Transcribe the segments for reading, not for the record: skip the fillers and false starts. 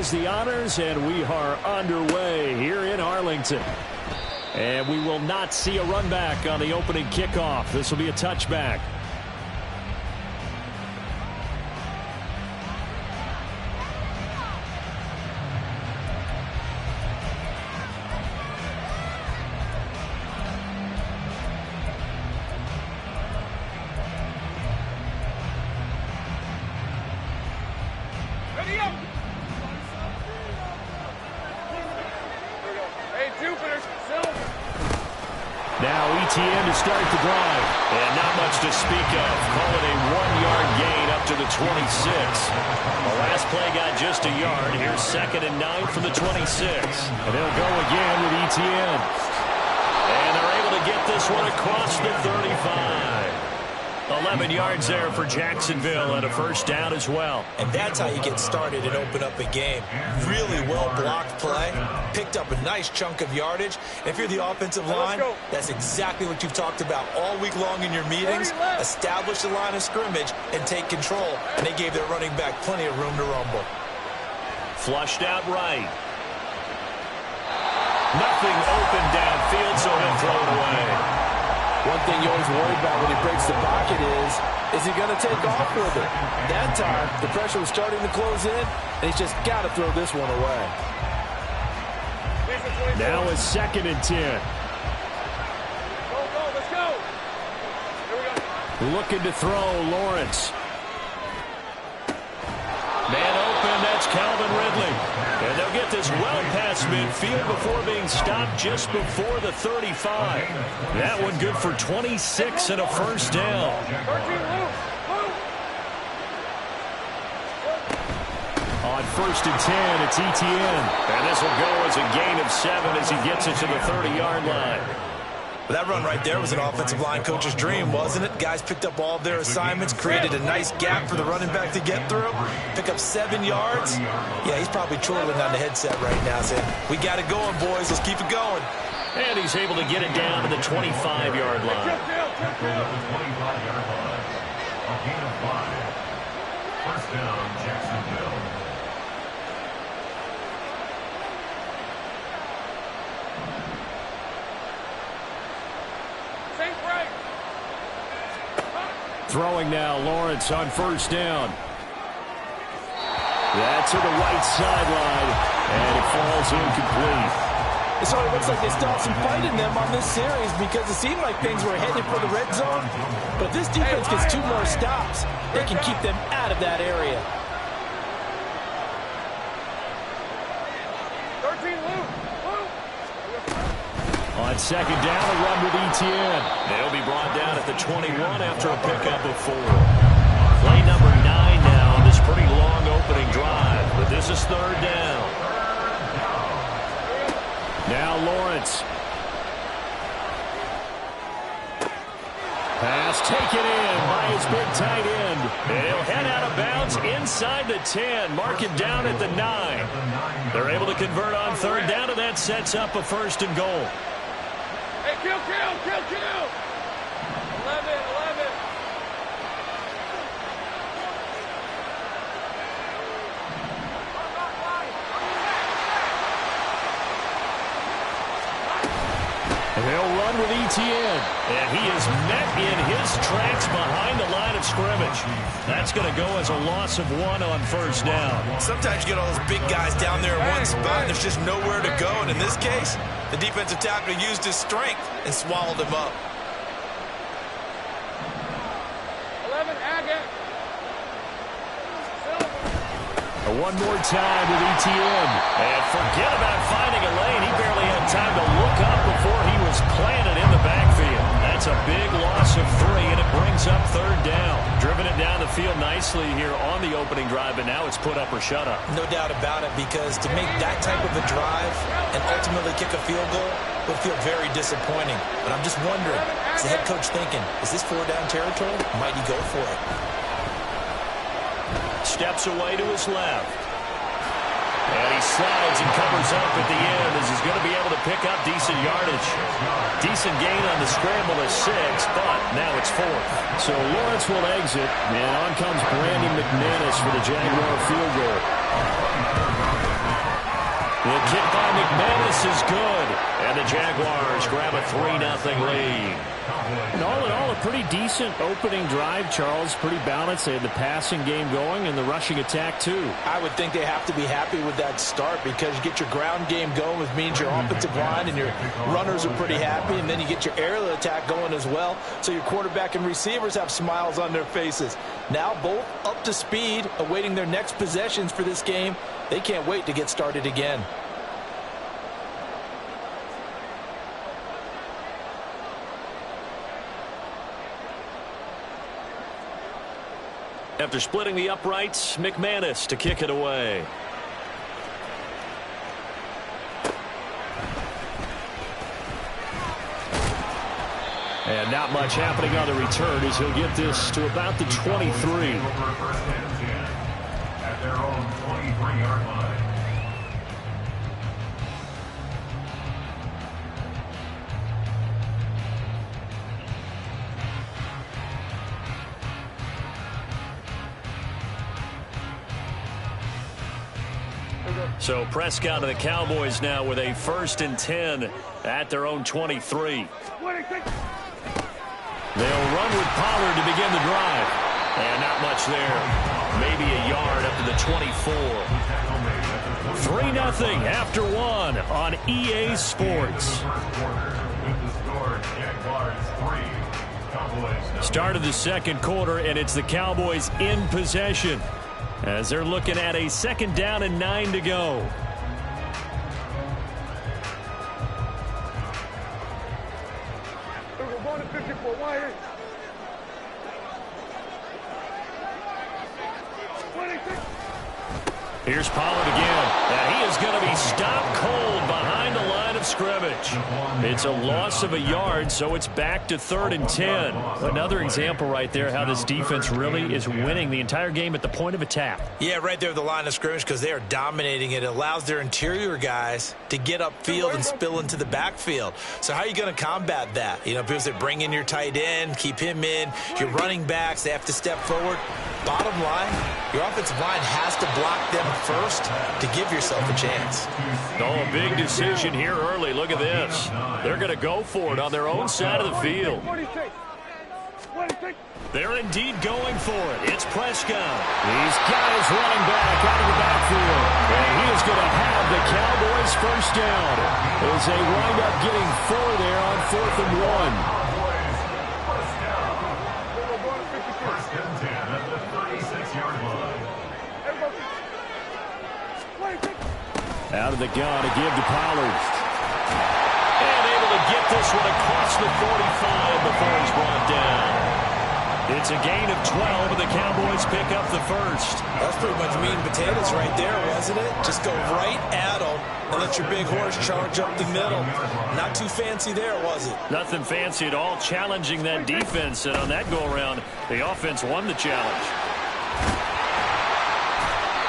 does the honors, and we are underway here in Arlington. And we will not see a run back on the opening kickoff. This will be a touchback. Now ETN to start the drive. And not much to speak of. Call it a 1-yard gain up to the 26. The last play got just a yard. Here's 2nd and 9 from the 26. And they'll go again with ETN. And they're able to get this one across the 35. 11 yards there for Jacksonville and a first down as well. And that's how you get started and open up a game. Really well-blocked play. Picked up a nice chunk of yardage. And if you're the offensive line, that's exactly what you've talked about all week long in your meetings. Establish the line of scrimmage and take control. And they gave their running back plenty of room to rumble. Flushed out right. Nothing open downfield, so he'll throw it away. One thing you always worry about when he breaks the pocket is he going to take off with it? That time, the pressure was starting to close in, and he's just got to throw this one away. Now it's 2nd and 10. Let's go. Here we go. Looking to throw, Lawrence. Man open, that's Calvin Ridley. And they'll get this well past midfield before being stopped just before the 35. That one good for 26 and a first down. On 1st and 10, it's ETN. And this will go as a gain of 7 as he gets it to the 30-yard line. That run right there was an offensive line coach's dream, wasn't it? Guys picked up all of their assignments, created a nice gap for the running back to get through, pick up 7 yards. Yeah, he's probably twirling on the headset right now saying, we got it going, boys. Let's keep it going. And he's able to get it down to the 25-yard line. First down, Jacksonville. Throwing now, Lawrence on 1st down. That's to the right sideline, and it falls incomplete. It sort of looks like they still have some fight in them on this series because it seemed like things were headed for the red zone. But this defense gets 2 more stops. They can keep them out of that area. 13, Luke. On 2nd down, a run with ETN. They'll be brought down at the 21 after a pickup of 4. Play number 9 now on this pretty long opening drive, but this is 3rd down. Now Lawrence. Pass taken in by his big tight end. And he'll head out of bounds inside the 10. Mark him down at the 9. They're able to convert on 3rd down, and that sets up a 1st and goal. Hey, kill. 11. They'll run with ETN, and he is met in his tracks behind the line of scrimmage. That's going to go as a loss of 1 on 1st down. Sometimes you get all those big guys down there in one spot, and there's just nowhere to go. And in this case, the defensive tackle used his strength and swallowed him up. 11, Agate. One more time with ETN. And forget about finding a lane. He barely had time to look up before he was planted in the backfield. That's a big loss of 3, and it brings up 3rd down. Driven it down the field nicely here on the opening drive, but now it's put up or shut up. No doubt about it, because to make that type of a drive and ultimately kick a field goal would feel very disappointing. But I'm just wondering, is the head coach thinking, is this 4-down territory? Might he go for it? Steps away to his left. And he slides and covers up at the end as he's going to be able to pick up decent yardage. Decent gain on the scramble of 6, but now it's 4th. So Lawrence will exit, and on comes Brandon McManus for the Jaguar field goal. The kick by McManus is good. And the Jaguars grab a 3-0 lead. And all in all, a pretty decent opening drive, Charles. Pretty balanced. They had the passing game going and the rushing attack, too. I would think they have to be happy with that start because you get your ground game going, which means your offensive line and your runners are pretty happy, and then you get your aerial attack going as well, so your quarterback and receivers have smiles on their faces. Now both up to speed, awaiting their next possessions for this game. They can't wait to get started again. After splitting the uprights, McManus to kick it away. And not much happening on the return as he'll get this to about the 23. At their own 23-yard line. So Prescott and the Cowboys now with a 1st and 10 at their own 23. They'll run with Pollard to begin the drive. And not much there. Maybe a yard up to the 24. 3-0 after 1 on EA Sports. Start of the second quarter, and it's the Cowboys in possession as they're looking at a 2nd down and 9 to go. We're going to 54 wire. 26. Here's Pollard again, and he is going to be stopped cold behind the line of scrimmage. It's a loss of a yard, so it's back to 3rd and 10. Another example right there how this defense really is winning the entire game at the point of attack. Yeah, right there at the line of scrimmage because they are dominating it. It allows their interior guys to get upfield and spill into the backfield. So how are you going to combat that? You know, because they bring in your tight end, keep him in. Your running backs, they have to step forward. Bottom line, your offensive line has to block them first to give yourself a chance. Oh, a big decision here early. Look at this. They're going to go for it on their own side of the field. 26. They're indeed going for it. It's Prescott. He's got his running back out of the backfield. And he is going to have the Cowboys 1st down as they wind up getting 4 there on 4th and 1. Out of the gun to give to Pollard. And able to get this one across the 45 before he's brought down. It's a gain of 12, and the Cowboys pick up the 1st. That's pretty much meat and potatoes right there, wasn't it? Just go right at them and let your big horse charge up the middle. Not too fancy there, was it? Nothing fancy at all, challenging that defense. And on that go-around, the offense won the challenge.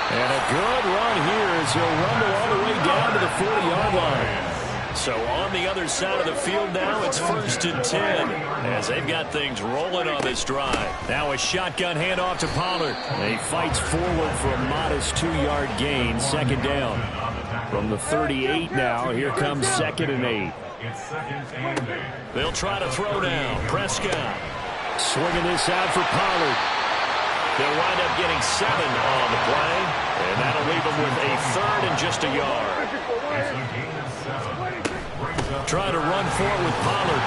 And a good run here as he'll rumble all the way down to the 40-yard line. So on the other side of the field now, it's 1st and 10 as they've got things rolling on this drive. Now a shotgun handoff to Pollard. And he fights forward for a modest 2-yard gain, 2nd down. From the 38 now, here comes 2nd and 8. They'll try to throw now. Prescott swinging this out for Pollard. They'll wind up getting 7 on the play, and that'll leave them with a 3rd and just a yard. Try to run for it with Pollard.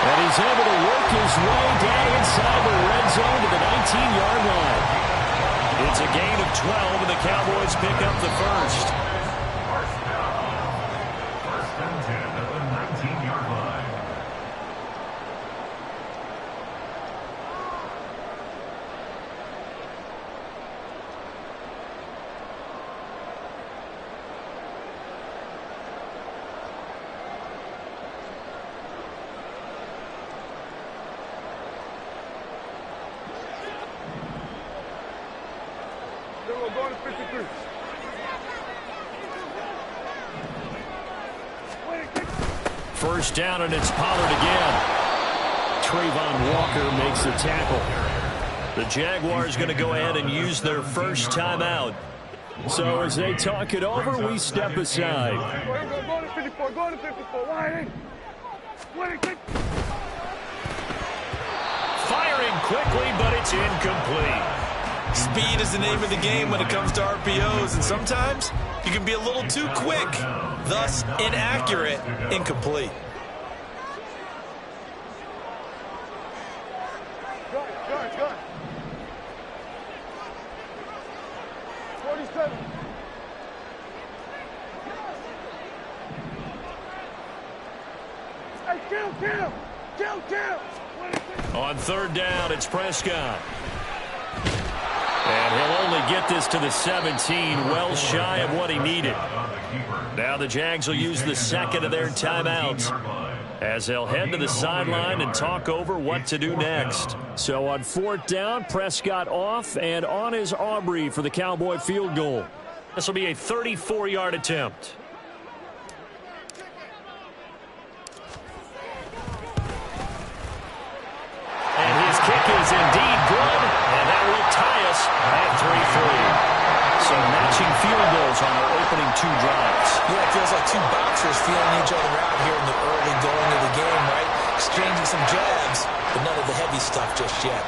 And he's able to work his way down inside the red zone to the 19-yard line. It's a gain of 12, and the Cowboys pick up the 1st. We're going to 53. 1st down, and it's Pollard again. Trayvon Walker makes the tackle. The Jaguars going to go ahead and use their 1st timeout. So as they talk it over, we step aside. Go to 54. Go to 54. Wide in. 26. Firing quickly, but it's incomplete. Speed is the name of the game when it comes to RPOs, and sometimes you can be a little too quick, thus inaccurate, incomplete. Gun. 47. Hey, kill. 26. On third down, it's Prescott. And he'll only get this to the 17, well shy of what he needed. Now the Jags will use the second of their timeouts as they'll head to the sideline and talk over what to do next. So on fourth down, Prescott off, and on is Aubrey for the Cowboy field goal. This will be a 34-yard attempt. And his kick is indeed good, and that will tie us at 3-3. So matching field goals on our opening two drives. Yeah, it feels like two boxers feeling each other out here in the early going of the game, right? Exchanging some jabs, but none of the heavy stuff just yet.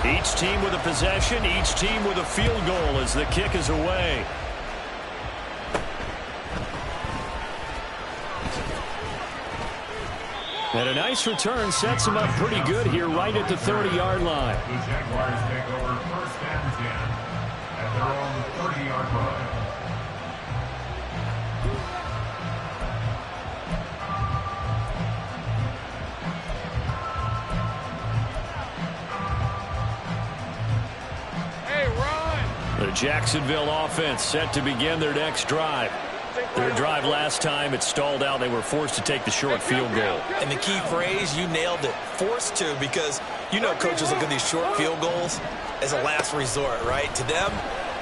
Each team with a possession, each team with a field goal as the kick is away. And a nice return sets him up pretty good here right at the 30-yard line. The Jaguars take over first and 10 at their own 30-yard line. The Jacksonville offense set to begin their next drive. Their drive last time, it stalled out. They were forced to take the short field goal. And the key phrase, you nailed it, forced to, because you know coaches look at these short field goals as a last resort, right? To them,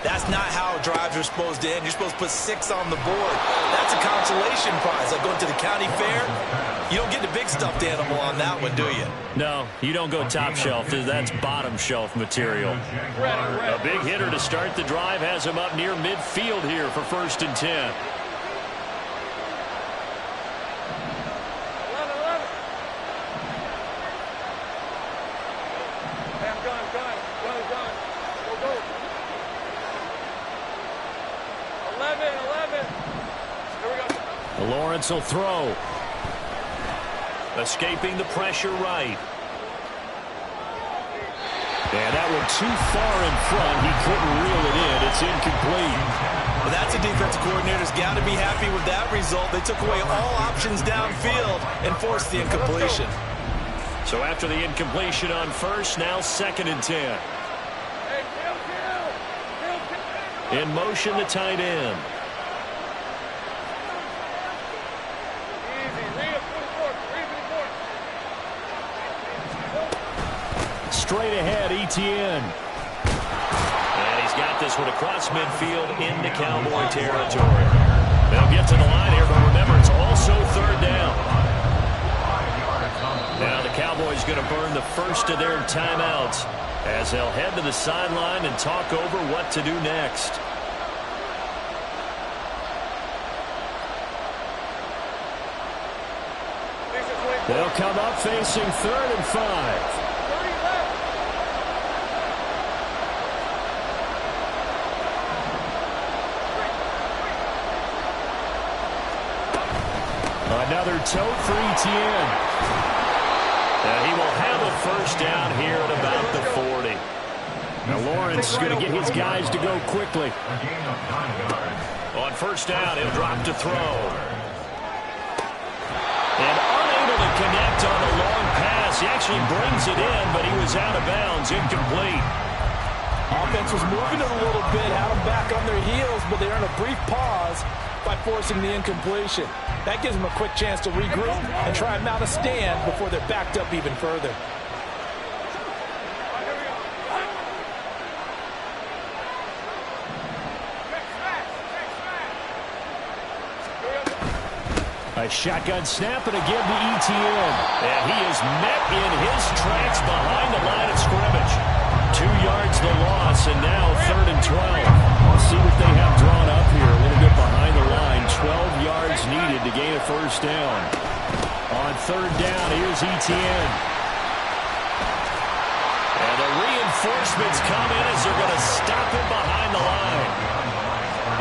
that's not how drives are supposed to end. You're supposed to put 6 on the board. That's a consolation prize. Like going to the county fair, you don't get the big stuffed animal on that one, do you? No, you don't go top shelf. That's bottom shelf material. A big hitter to start the drive has him up near midfield here for first and 10. Lawrence will throw. Escaping the pressure right. And that one too far in front. He couldn't reel it in. It's incomplete. Well, that's a defensive coordinator's got to be happy with that result. They took away all options downfield and forced the incompletion. So after the incompletion on first, now second and 10. In motion, the tight end. Straight ahead, Etienne. And he's got this one across midfield into Cowboy territory. They'll get to the line here, but remember, it's also third down. Now the Cowboys going to burn the first of their timeouts as they'll head to the sideline and talk over what to do next. They'll come up facing 3rd and 5. Another tote for Etienne. And he will have a first down here at about the 40. Now Lawrence is going to get his guys to go quickly. On first down, he'll drop to throw. And unable to connect on the long pass. He actually brings it in, but he was out of bounds, incomplete. Offense was moving it a little bit, had them back on their heels, but they earned a brief pause by forcing the incompletion. That gives them a quick chance to regroup and try and mount a stand before they're backed up even further. A shotgun snap and a give to ETN. And he is met in his tracks behind the line of scrimmage. 2 yards the loss, and now 3rd and 12. We'll see what they have drawn up here. A little bit behind the line. 12 yards needed to gain a first down. On 3rd down, here's ETN. And the reinforcements come in as they're going to stop him behind the line.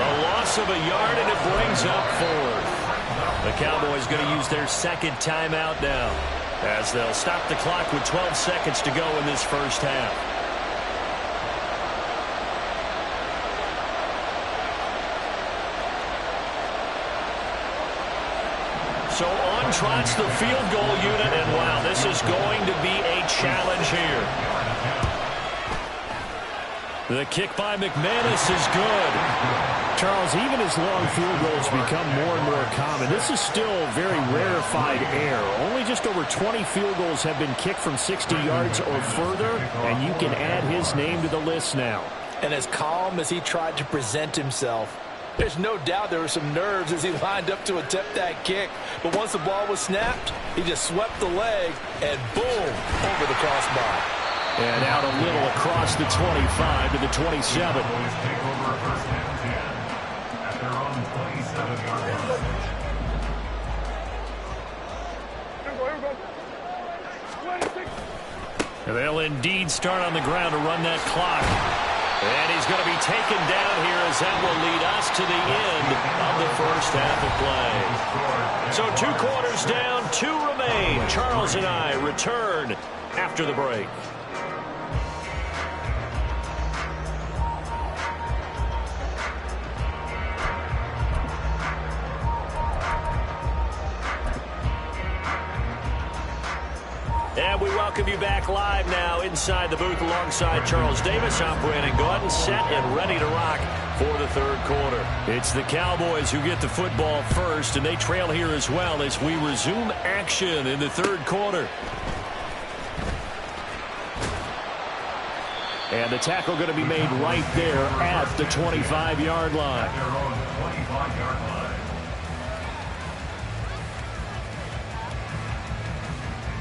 A loss of a yard, and it brings up 4th. The Cowboys going to use their 2nd timeout now, as they'll stop the clock with 12 seconds to go in this first half. So on trots the field goal unit, and wow, this is going to be a challenge here. The kick by McManus is good. Charles, even as long field goals become more and more common, this is still very rarefied air. Only just over 20 field goals have been kicked from 60 yards or further, and you can add his name to the list now. And as calm as he tried to present himself, there's no doubt there were some nerves as he lined up to attempt that kick. But once the ball was snapped, he just swept the leg and boom, over the crossbar. And out a little across the 25 to the 27. Take over 1st and 10 at their own 27-yard line. And they'll indeed start on the ground to run that clock. And he's going to be taken down here as that will lead us to the end of the first half of play. So 2 quarters down, 2 remain. Charles and I return after the break. And we welcome you back live now inside the booth alongside Charles Davis. I'm Brandon Gaudin, set and ready to rock for the 3rd quarter. It's the Cowboys who get the football first, and they trail here as well as we resume action in the 3rd quarter. And the tackle going to be made right there at the 25-yard line. At their own 25-yard line.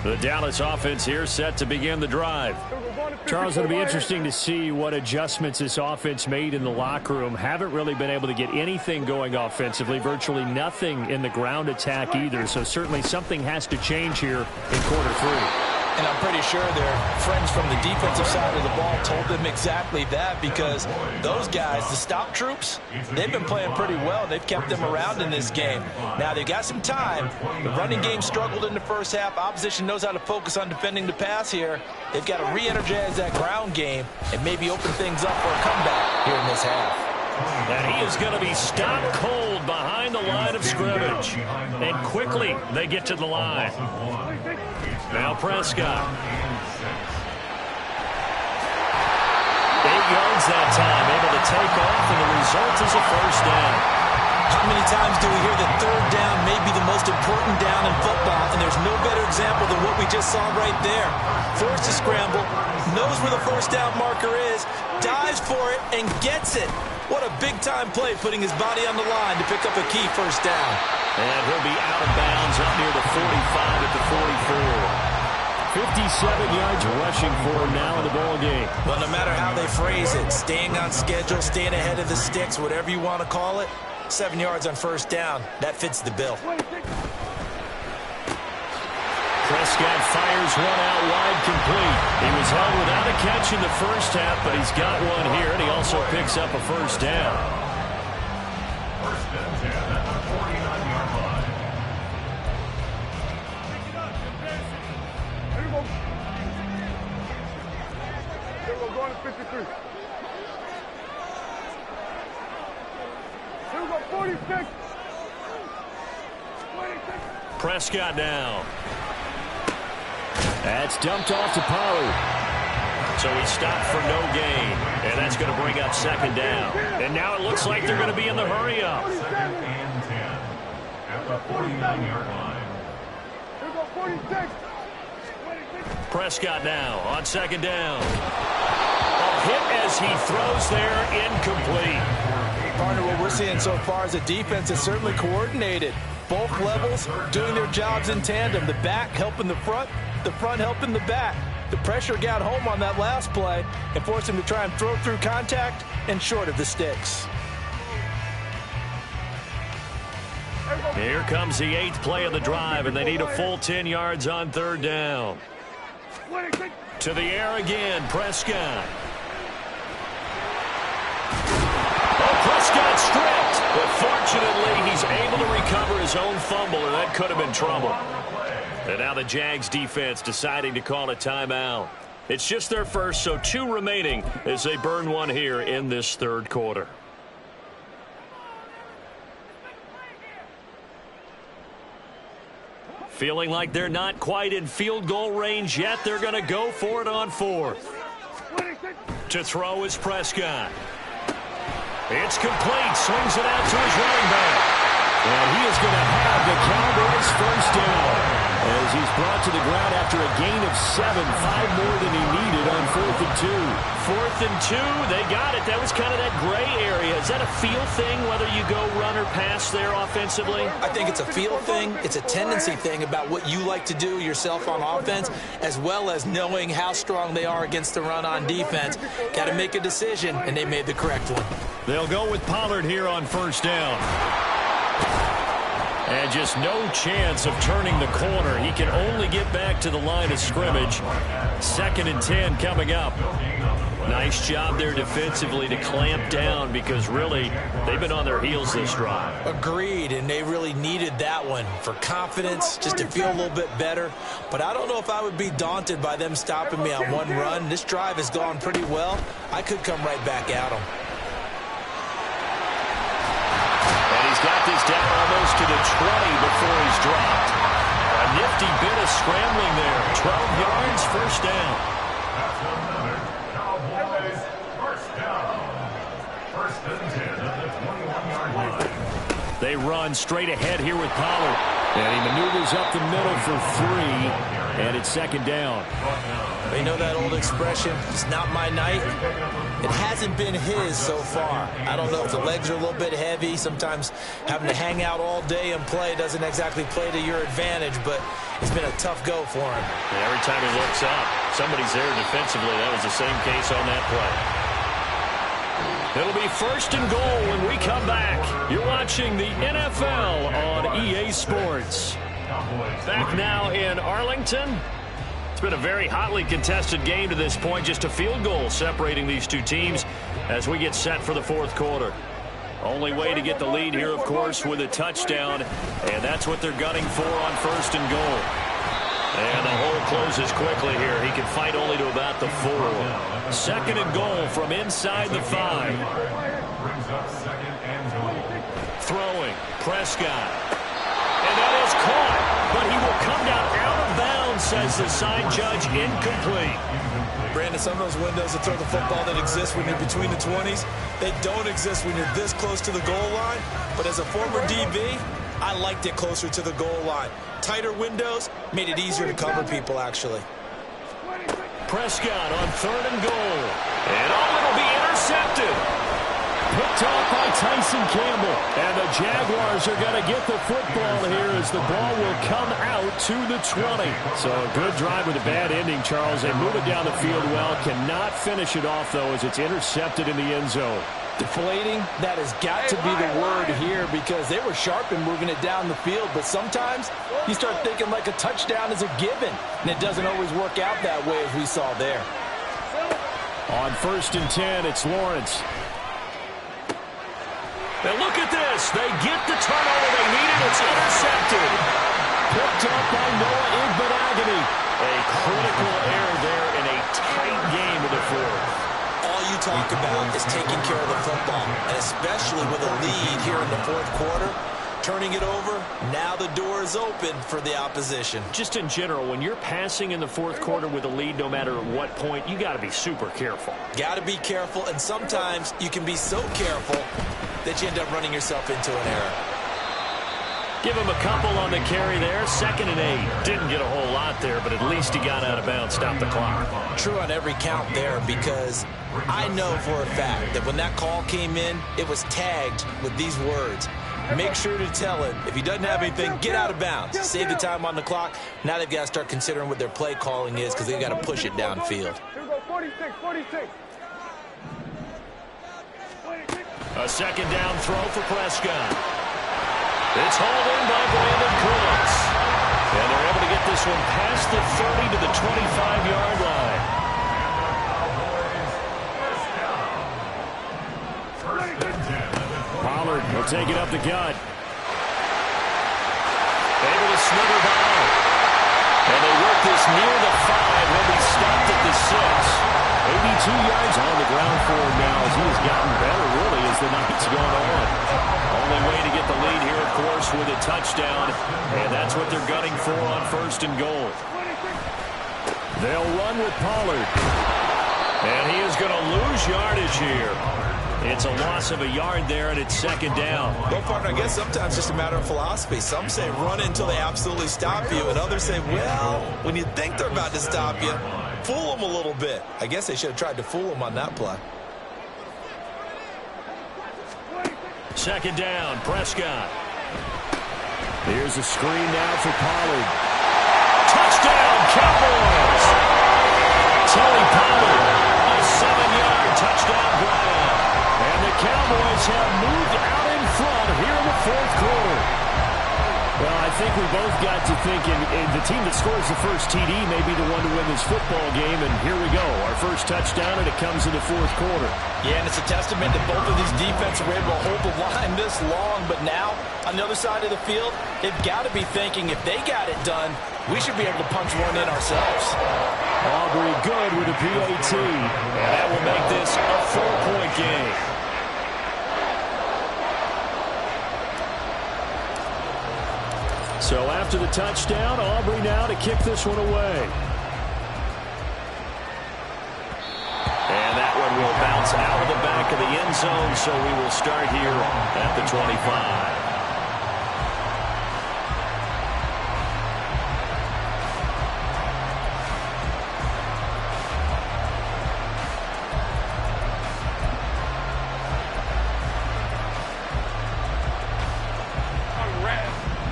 The Dallas offense here set to begin the drive. Charles, it'll be interesting to see what adjustments this offense made in the locker room. Haven't really been able to get anything going offensively, virtually nothing in the ground attack either. So certainly something has to change here in quarter 3. And I'm pretty sure their friends from the defensive side of the ball told them exactly that, because those guys, the stop troops, they've been playing pretty well. They've kept them around in this game. Now, they've got some time. The running game struggled in the first half. Opposition knows how to focus on defending the pass here. They've got to re-energize that ground game and maybe open things up for a comeback here in this half. And he is going to be stopped cold behind the line of scrimmage. And quickly, they get to the line. Now Prescott. 8 yards that time, able to take off, and the result is a first down. How many times do we hear that 3rd down may be the most important down in football, and there's no better example than what we just saw right there. Forced to scramble, knows where the first down marker is, dives for it, and gets it. What a big-time play, putting his body on the line to pick up a key first down. And he'll be out of bounds up near the 45 at the 44. 57 yards rushing for him now in the ball game. Well, no matter how they phrase it, staying on schedule, staying ahead of the sticks, whatever you want to call it, 7 yards on first down, that fits the bill. Prescott fires one out wide, complete. He was held without a catch in the first half, but he's got one here, and he also picks up a first down. 1st and 10 at the 49-yard line. Here we go, going to 53. Here we go, 46. 26. Prescott now. That's dumped off to Poe. So he stopped for no gain, and that's going to bring up 2nd down. And now it looks like they're going to be in the hurry-up. 2nd and 10 at the 49-yard line. Here we go, 46. Prescott now on 2nd down. A hit as he throws there, incomplete. Partner, what we're seeing so far is a defense that's certainly coordinated. both levels doing their jobs in tandem. The back helping the front helping the back. The pressure got home on that last play and forced him to try and throw through contact and short of the sticks. Here comes the 8th play of the drive, and they need a full 10 yards on 3rd down. To the air again, Prescott. Oh, Prescott stripped. But fortunately, he's able to recover his own fumble, and that could have been trouble. And now the Jags defense deciding to call a timeout. It's just their first, so 2 remaining as they burn one here in this 3rd quarter. Feeling like they're not quite in field goal range yet. They're going to go for it on 4th. To throw is Prescott. It's complete. Swings it out to his running back. And he is going to have the Cowboys first down as he's brought to the ground after a gain of 7, 5 more than he needed on 4th and 2. 4th and 2, they got it. That was kind of that gray area. Is that a feel thing, whether you go run or pass there offensively? I think it's a feel thing. It's a tendency thing about what you like to do yourself on offense, as well as knowing how strong they are against the run on defense. Got to make a decision, and they made the correct one. They'll go with Pollard here on 1st down. And just no chance of turning the corner. He can only get back to the line of scrimmage. 2nd and 10 coming up. Nice job there defensively to clamp down because really they've been on their heels this drive. Agreed, and they really needed that one for confidence, just to feel a little bit better. But I don't know if I would be daunted by them stopping me on one run. This drive has gone pretty well. I could come right back at them. He's got this down almost to the 20 before he's dropped. A nifty bit of scrambling there. 12 yards, first down. That's another Cowboys first down. 1st and 10 at the 21-yard line. They run straight ahead here with Pollard. And he maneuvers up the middle for 3. And it's 2nd down. You know that old expression, it's not my night? It hasn't been his so far. I don't know if the legs are a little bit heavy. Sometimes having to hang out all day and play doesn't exactly play to your advantage, but it's been a tough go for him. And every time he looks up, somebody's there defensively. That was the same case on that play. It'll be 1st and goal when we come back. You're watching the NFL on EA Sports. Back now in Arlington. It's been a very hotly contested game to this point. Just a field goal separating these two teams as we get set for the 4th quarter. Only way to get the lead here, of course, with a touchdown. And that's what they're gunning for on 1st and goal. And the hole closes quickly here. He can fight only to about the 4. 2nd and goal from inside the 5. Brings up 2nd and goal. Throwing. Prescott. And that is caught. But he will come down out of bounds, says the side judge. Incomplete. Brandon, some of those windows to throw the football that exist when you're between the 20s, they don't exist when you're this close to the goal line. But as a former DB, I liked it closer to the goal line. Tighter windows made it easier to cover people, actually. Prescott on 3rd and goal. And it'll be intercepted. Picked off by Tyson Campbell. And the Jaguars are going to get the football here as the ball will come out to the 20. So a good drive with a bad ending, Charles. They move it down the field well. Cannot finish it off, though, as it's intercepted in the end zone. Deflating, that has got to be the word here because they were sharp in moving it down the field. But sometimes you start thinking like a touchdown is a given. And it doesn't always work out that way as we saw there. On 1st and 10, it's Lawrence. And look at this. They get the turnover they needed. It's intercepted. Picked up by Noah Igbinoghene. A critical error there in a tight game of the 4th. All you talk about is taking care of the football, and especially with a lead here in the 4th quarter, turning it over, now the door is open for the opposition. Just in general, when you're passing in the 4th quarter with a lead, no matter at what point, you got to be super careful. Got to be careful, and sometimes you can be so careful that you end up running yourself into an error. Give him a couple on the carry there. 2nd and 8. Didn't get a whole lot there, but at least he got out of bounds. Stopped the clock. True on every count there because I know for a fact that when that call came in, it was tagged with these words. make sure to tell him if he doesn't have anything, get out of bounds. Save the time on the clock. Now they've got to start considering what their play calling is because they've got to push it downfield. Here we go, 46, 46. A second down throw for Prescott. It's hauled in by Brandon Cooks. And they're able to get this one past the 30 to the 25-yard line. Pollard will take it up the gut. Able to slither by. And they work this near the 5. He'll be stopped at the 6. 82 yards on the ground for him now as he has gotten better, really, as the night's gone on. Only way to get the lead here, of course, with a touchdown. And that's what they're gunning for on 1st and goal. They'll run with Pollard. And he is going to lose yardage here. It's a loss of a yard there, and it's 2nd down. Well, partner, I guess sometimes it's just a matter of philosophy. Some say run until they absolutely stop you, and others say, well, when you think they're about to stop you, fool them a little bit. I guess they should have tried to fool them on that play. 2nd down, Prescott. Here's a screen now for Pollard. Touchdown, Cowboys! Tony Pollard, a 7-yard touchdown grab. And the Cowboys have moved out in front here in the 4th quarter. Well, I think we both got to thinking the team that scores the first TD may be the one to win this football game, and here we go. Our first touchdown, and it comes in the 4th quarter. Yeah, and it's a testament that both of these defenses were able to hold the line this long, but now, on the other side of the field, they've got to be thinking if they got it done, we should be able to punch one in ourselves. Aubrey good with a PAT, and that will make this a 4-point game. So after the touchdown, Aubrey now to kick this one away. And that one will bounce out of the back of the end zone, so we will start here at the 25.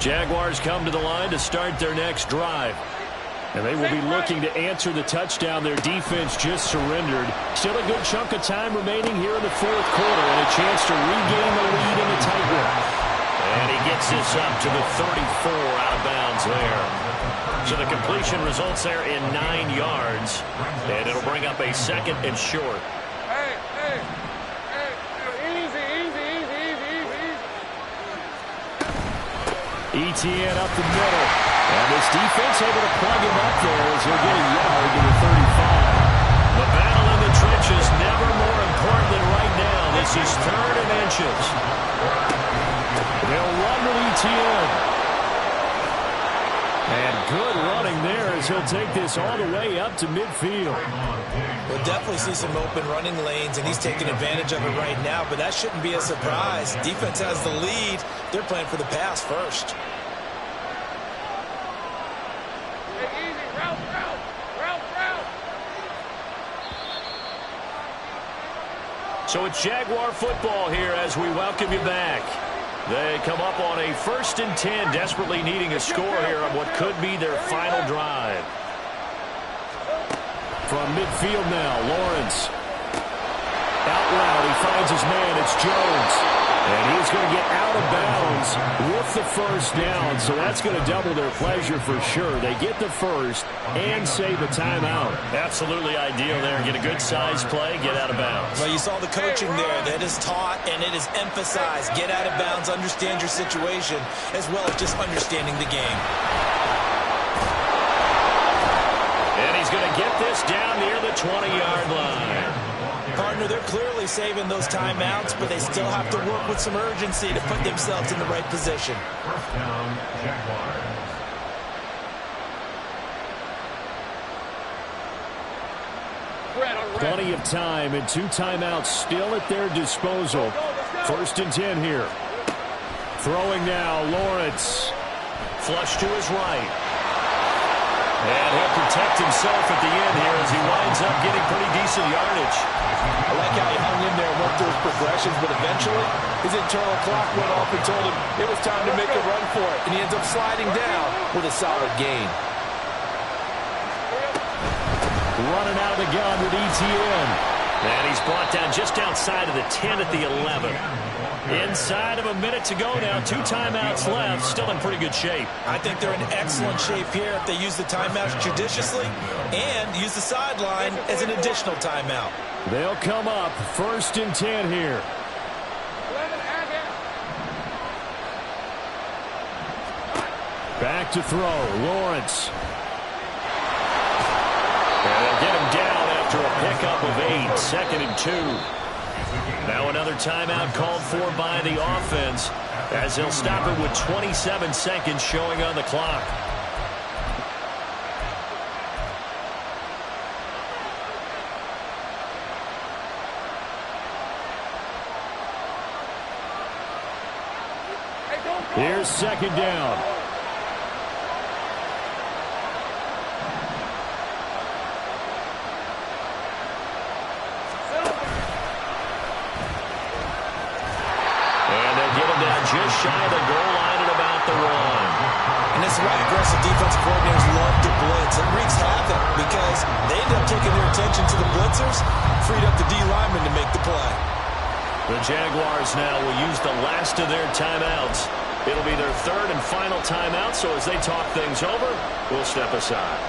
Jaguars come to the line to start their next drive. And they will be looking to answer the touchdown their defense just surrendered. Still a good chunk of time remaining here in the 4th quarter and a chance to regain the lead in the tight one. And he gets this up to the 34 out of bounds there. So the completion results there in 9 yards. And it'll bring up a 2nd and short. Etienne up the middle. And this defense able to plug him up there as he'll get a yard to the 35. The battle in the trenches never more important than right now. This is 3rd and inches. They'll run with Etienne. And good running there as he'll take this all the way up to midfield. We'll definitely see some open running lanes, and he's taking advantage of it right now, but that shouldn't be a surprise. Defense has the lead. They're playing for the pass first. So it's Jaguar football here as we welcome you back. They come up on a 1st and 10, desperately needing a score here on what could be their final drive. From midfield now, Lawrence. Out loud, he finds his man. It's Jones. And he's going to get out of bounds with the 1st down. So that's going to double their pleasure for sure. They get the 1st and save a timeout. Absolutely ideal there. Get a good size play, get out of bounds. Well, you saw the coaching there. That is taught and it is emphasized. Get out of bounds, understand your situation, as well as just understanding the game. And he's going to get this down near the 20-yard line. Partner, they're clearly saving those timeouts, but they still have to work with some urgency to put themselves in the right position. 1st down, Jaguars. Plenty of time and 2 timeouts still at their disposal. 1st and 10 here. Throwing now, Lawrence. Flush to his right. And he'll protect himself at the end here as he winds up getting pretty decent yardage. I like how he hung in there and went through his progressions, but eventually his internal clock went off and told him it was time to make a run for it, and he ends up sliding down with a solid gain. Running out of the gun with ETN. And he's brought down just outside of the 10 at the 11. Inside of a minute to go now. 2 timeouts left. Still in pretty good shape. I think they're in excellent shape here if they use the timeouts judiciously and use the sideline as an additional timeout. They'll come up 1st and 10 here. Back to throw. Lawrence. And they'll get him down after a pickup of 8. 2nd and 2. Now another timeout called for by the offense as they'll stop it with 27 seconds showing on the clock. Here's 2nd down. Just shy of the goal line at about the 1. And this is why aggressive defensive coordinators love to blitz. It wreaks havoc because they end up taking their attention to the blitzers, freed up the D lineman to make the play. The Jaguars now will use the last of their timeouts. It'll be their 3rd and final timeout, so as they talk things over, we'll step aside.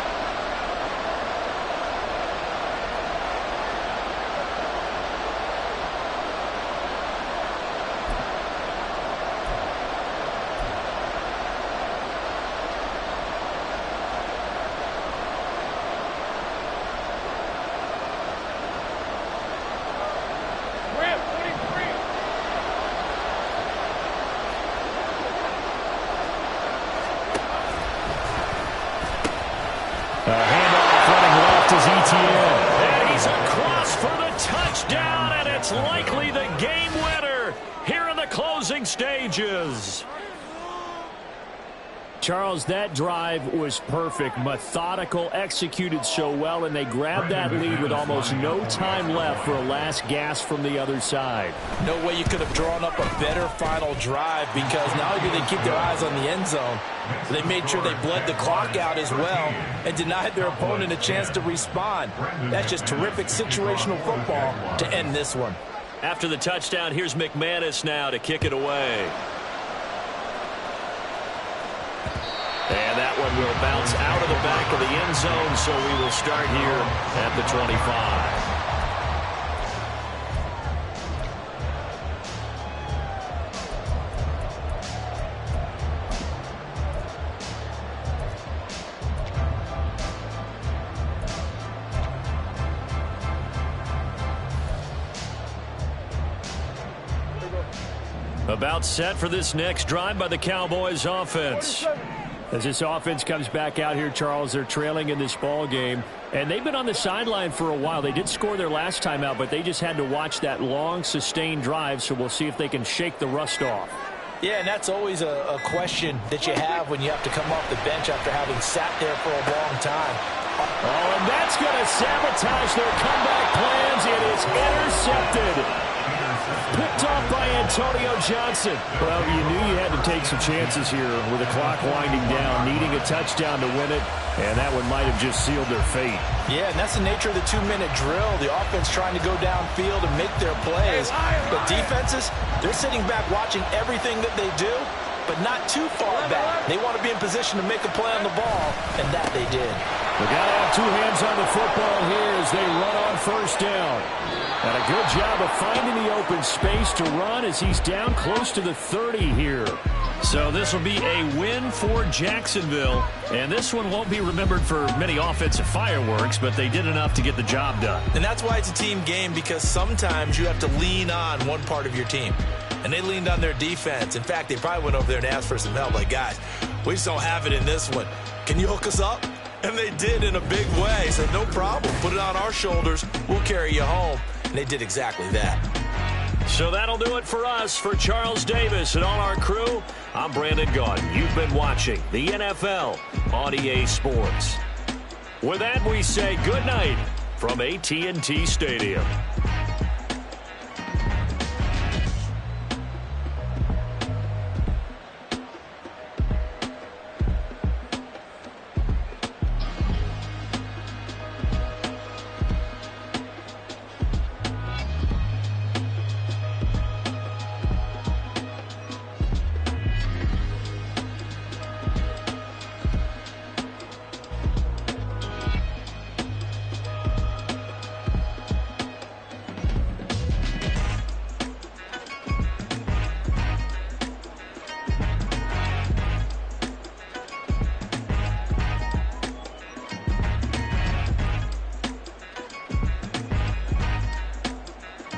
Handoff running left is ETN. And he's across for the touchdown, and it's likely the game winner here in the closing stages. Charles, that drive was perfect, methodical, executed so well, and they grabbed that lead with almost no time left for a last gasp from the other side. No way you could have drawn up a better final drive because not only did they keep their eyes on the end zone, they made sure they bled the clock out as well and denied their opponent a chance to respond. That's just terrific situational football to end this one. After the touchdown, here's McManus now to kick it away. And that one will bounce out of the back of the end zone, so we will start here at the 25. About set for this next drive by the Cowboys offense. As this offense comes back out here, Charles, they're trailing in this ball game, and they've been on the sideline for a while. They did score their last time out, but they just had to watch that long, sustained drive, so we'll see if they can shake the rust off. Yeah, and that's always a question that you have when you have to come off the bench after having sat there for a long time. Oh, and that's going to sabotage their comeback plans. It is intercepted. Picked off by Antonio Johnson. Well, you knew you had to take some chances here with the clock winding down, needing a touchdown to win it, and that one might have just sealed their fate. Yeah, and that's the nature of the 2-minute drill. The offense trying to go downfield and make their plays. But defenses, they're sitting back watching everything that they do, but not too far back. They want to be in position to make a play on the ball, and that they did. They got to have 2 hands on the football here as they run on 1st down. And a good job of finding the open space to run as he's down close to the 30 here. So this will be a win for Jacksonville. And this one won't be remembered for many offensive fireworks, but they did enough to get the job done. And that's why it's a team game, because sometimes you have to lean on one part of your team. And they leaned on their defense. In fact, they probably went over there and asked for some help. Like, guys, we just don't have it in this one. Can you hook us up? And they did in a big way. Said, no problem. Put it on our shoulders. We'll carry you home. And they did exactly that. So that'll do it for us. For Charles Davis and all our crew, I'm Brandon Gaudin. You've been watching the NFL on EA Sports. With that, we say good night from AT&T Stadium.